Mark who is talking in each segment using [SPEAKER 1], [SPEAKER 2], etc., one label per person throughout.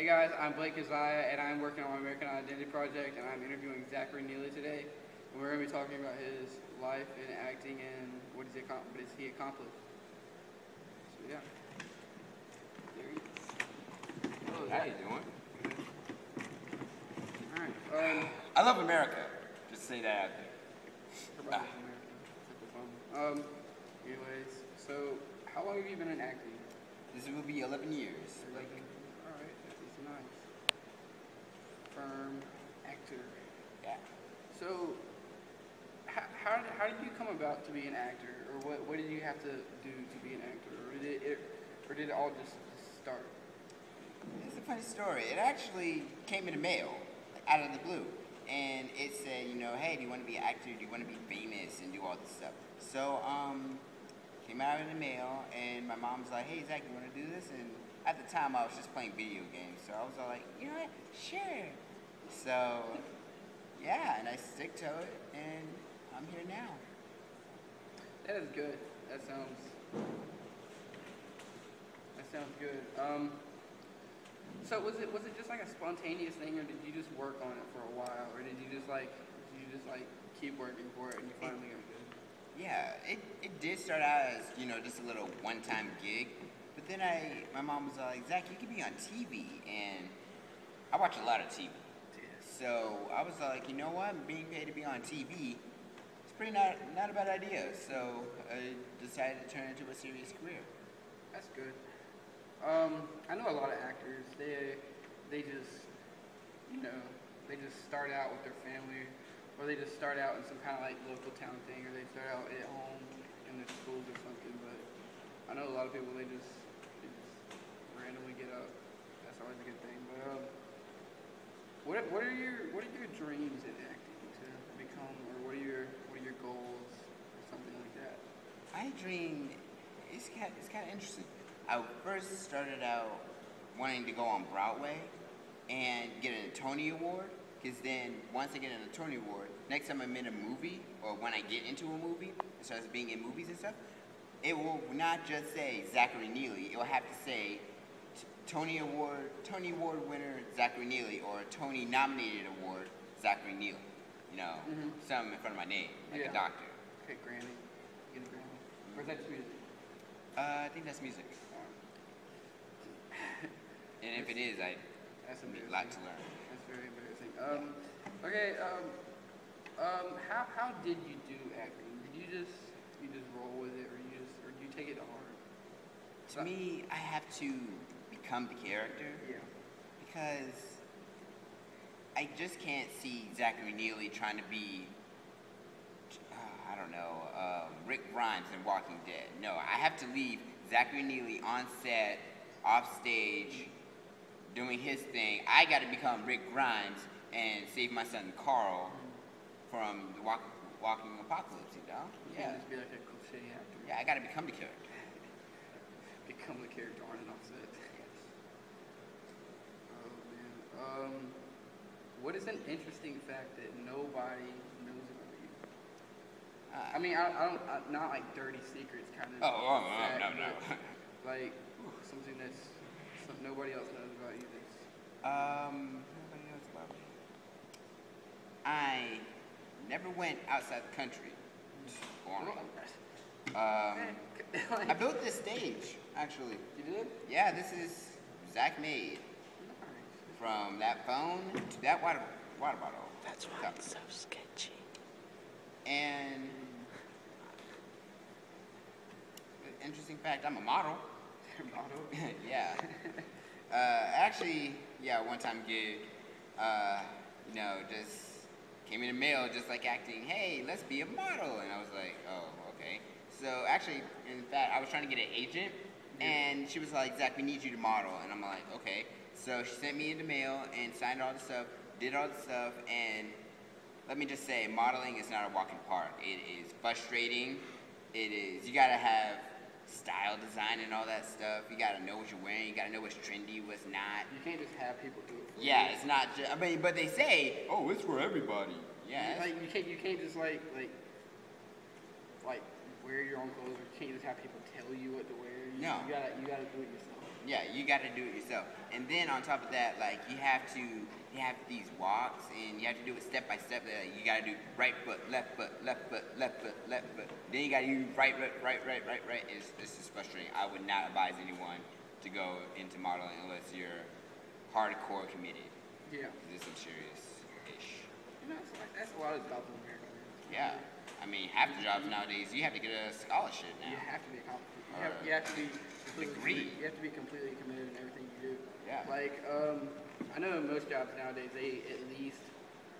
[SPEAKER 1] Hey guys, I'm Blake Keziah, and I'm working on my American Identity project, and I'm interviewing Zachary Neely today. And we're going to be talking about his life in acting and what has he accomplished. So yeah, there he is. Hello,
[SPEAKER 2] How
[SPEAKER 1] Zach.
[SPEAKER 2] you doing?
[SPEAKER 1] All right.
[SPEAKER 2] I love America. Just say that out there.
[SPEAKER 1] About America. Super fun. Anyways, so how long have you been in acting?
[SPEAKER 2] This will be 11 years.
[SPEAKER 1] 11. All right, that's nice. Firm actor.
[SPEAKER 2] Yeah.
[SPEAKER 1] So, how did you come about to be an actor, or what did you have to do to be an actor, or did it all just start?
[SPEAKER 2] It's a funny story. It actually came in the mail, like, out of the blue. And it said, hey, do you want to be an actor? Do you want to be famous and do all this stuff? So, came out in the mail, and my mom was like, hey, Zach, you want to do this? And at the time, I was just playing video games. So I was all like, you know what? Sure. So, yeah, and I stick to it, and I'm here now.
[SPEAKER 1] That is good. That sounds good. So was it just like a spontaneous thing, or did you just work on it for a while, or did you just keep working for it and you finally got good?
[SPEAKER 2] Yeah, it did start out as, just a little one-time gig. But then my mom was like, Zach, you could be on TV. And I watch a lot of TV. So I was like, you know what? Being paid to be on TV, it's pretty not a bad idea. So I decided to turn it into a serious career.
[SPEAKER 1] That's good. I know a lot of actors. They just start out with their family, or they just start out in some kind of like local town thing, or they start out at home in their schools or something. But I know a lot of people they just randomly get up. That's always a good thing. But what are your dreams in acting to become, or what are your goals or something like that?
[SPEAKER 2] My dream is kind of interesting. I first started out wanting to go on Broadway and get a Tony Award, because then once I get a Tony Award, next time I'm in a movie, or when I get into a movie and starts being in movies and stuff, it will not just say Zachary Neely. It will have to say Tony Award winner Zachary Neely, or Tony nominated award Zachary Neely. Something in front of my name, like a doctor.
[SPEAKER 1] Okay, Grammy. Get a Grammy. Or is that just music?
[SPEAKER 2] I think that's music. And if it is, I
[SPEAKER 1] That's
[SPEAKER 2] have
[SPEAKER 1] embarrassing.
[SPEAKER 2] a lot to learn.
[SPEAKER 1] That's very embarrassing. Okay. How did you do acting? Did you just roll with it, or do you take it to heart?
[SPEAKER 2] To me, I have to become the character.
[SPEAKER 1] Yeah.
[SPEAKER 2] Because I just can't see Zachary Neely trying to be, Rick Grimes in Walking Dead. No, I have to leave Zachary Neely on set, off stage, doing his thing. I got to become Rick Grimes and save my son Carl from the walking apocalypse,
[SPEAKER 1] You can't just be like a cliche actor.
[SPEAKER 2] Yeah, I got to become the character.
[SPEAKER 1] Become the character on and off set. Oh man. What is an interesting fact that nobody knows about you? I mean, I don't not like dirty secrets kind of.
[SPEAKER 2] No.
[SPEAKER 1] Like something nobody else knows about you.
[SPEAKER 2] Nobody knows about me. I never went outside the country. Boring. I built this stage, actually.
[SPEAKER 1] You did?
[SPEAKER 2] Yeah, this is Zach made. From that phone to that water bottle.
[SPEAKER 3] That's why it's so sketchy.
[SPEAKER 2] And interesting fact, I'm a model. Yeah. Actually, one-time gig, just came in the mail just like acting, hey, let's be a model. And I was like, oh, okay. So actually, in fact, I was trying to get an agent, and she was like, Zach, we need you to model. And I'm like, okay. So she sent me in the mail and signed all the stuff, did all the stuff, and let me just say, modeling is not a walk in the park. It is frustrating. You gotta have style design and all that stuff. You gotta know what you're wearing. You gotta know what's trendy, what's not.
[SPEAKER 1] You can't just have people do it.
[SPEAKER 2] Yeah, it's not just, but they say, oh, it's for everybody. Yeah.
[SPEAKER 1] Like you can't just like wear your own clothes, or you can't just have people tell you what to wear. You gotta do it yourself.
[SPEAKER 2] Yeah, you got to do it yourself. And then on top of that, like you have these walks, and you have to do it step by step. You got to do right foot, left foot, left foot, left foot, left foot. Then you got to do right. It's just frustrating. I would not advise anyone to go into modeling unless you're hardcore committed.
[SPEAKER 1] Yeah.
[SPEAKER 2] This is some serious-ish.
[SPEAKER 1] You know, that's a lot of jobs in America.
[SPEAKER 2] Yeah. I mean, half the jobs nowadays, you have to get a scholarship now.
[SPEAKER 1] You have to be accomplished.
[SPEAKER 2] Or
[SPEAKER 1] You have to be
[SPEAKER 2] degree.
[SPEAKER 1] You have to be completely committed in everything you do.
[SPEAKER 2] Yeah.
[SPEAKER 1] Like, I know most jobs nowadays, they at least,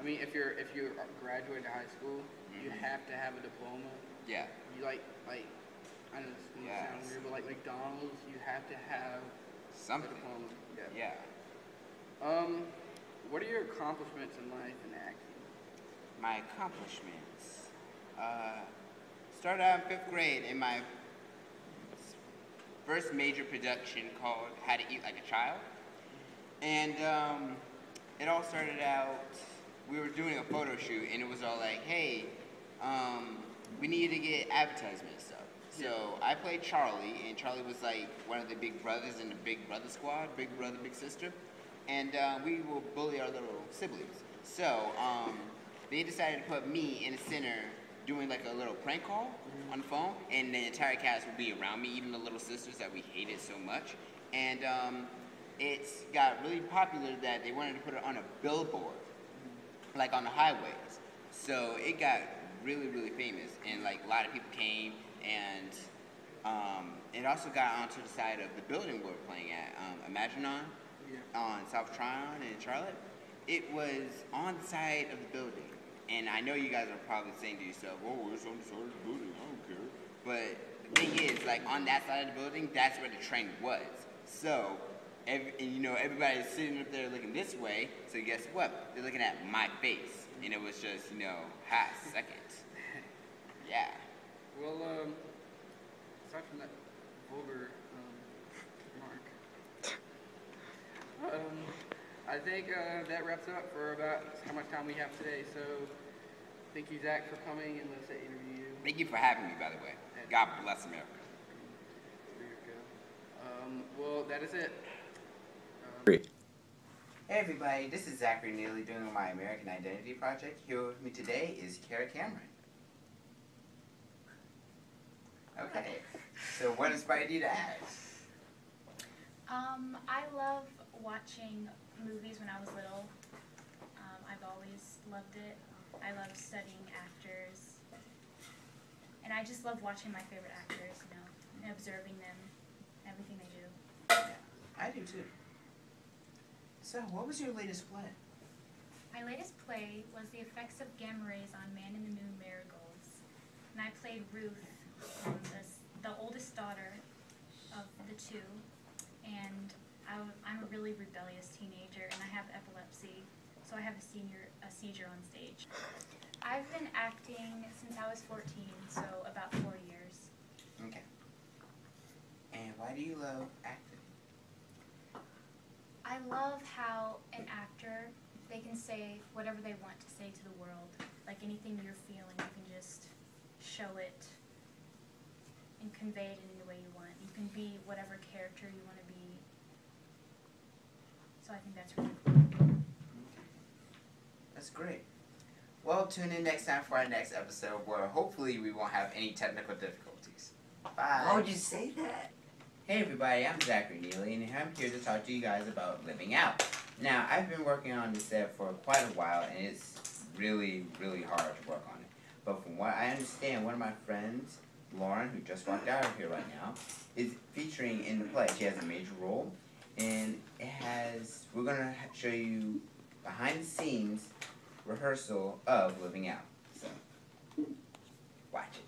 [SPEAKER 1] I mean, if you graduate high school, you have to have a diploma.
[SPEAKER 2] Yeah.
[SPEAKER 1] You I know this may sound
[SPEAKER 2] Yes.
[SPEAKER 1] weird, but like McDonald's, you have to have
[SPEAKER 2] Something.
[SPEAKER 1] a diploma.
[SPEAKER 2] Yeah.
[SPEAKER 1] What are your accomplishments in life in acting?
[SPEAKER 2] My accomplishments. Started out in 5th grade in my first major production called How to Eat Like a Child. And it all started out, we were doing a photo shoot, and it was all like, hey, we need to get advertisement stuff. So I played Charlie, and Charlie was like one of the big brothers in the Big Brother squad, Big Brother, Big Sister. And we will bully our little siblings. So they decided to put me in the center doing like a little prank call on the phone, and the entire cast would be around me, even the little sisters that we hated so much. And it's got really popular that they wanted to put it on a billboard, like on the highways. So it got really, really famous, and like a lot of people came, and it also got onto the side of the building we were playing at, Imaginon, on South Tryon in Charlotte. It was on the side of the building. And I know you guys are probably saying to yourself, oh, it's on the side of the building, I don't care. But the thing is, like, on that side of the building, that's where the train was. So, everybody's sitting up there looking this way, so guess what? They're looking at my face. And it was just, half a second. Yeah.
[SPEAKER 1] Well, aside from that vulgar remark, I think that wraps up for about how much time we have today. So, thank you, Zach, for coming and let's interview you.
[SPEAKER 2] Thank you for having me, by the way. God bless America.
[SPEAKER 1] There you go. Well, that is it.
[SPEAKER 2] Hey everybody, this is Zachary Neely doing my American Identity project. Here with me today is Kara Cameron. Okay, so what inspired you to act?
[SPEAKER 4] I love watching movies when I was little. I've always loved it. I love studying actors. And I just love watching my favorite actors, and observing them, everything they do.
[SPEAKER 2] Yeah, I do too. So, what was your latest play?
[SPEAKER 4] My latest play was the effects of gamma rays on Man in the Moon Marigolds. And I played Ruth, the oldest daughter of the two. And I'm a really rebellious teenager, and I have epilepsy, so I have a seizure on stage. I've been acting since I was 14, so about 4 years.
[SPEAKER 2] Okay. And why do you love acting?
[SPEAKER 4] I love how an actor, they can say whatever they want to say to the world. Like anything you're feeling, you can just show it and convey it in any way you want. You can be whatever character you want to be. So I think that's really cool.
[SPEAKER 2] That's great. Well, tune in next time for our next episode where hopefully we won't have any technical difficulties. Bye.
[SPEAKER 3] Why would you say that?
[SPEAKER 2] Hey everybody, I'm Zachary Neely, and I'm here to talk to you guys about Living Out. Now, I've been working on this set for quite a while, and it's really, really hard to work on it. But from what I understand, one of my friends, Lauren, who just walked out of here right now, is featuring in the play. She has a major role, and we're going to show you behind the scenes rehearsal of Living Out. So, watch it.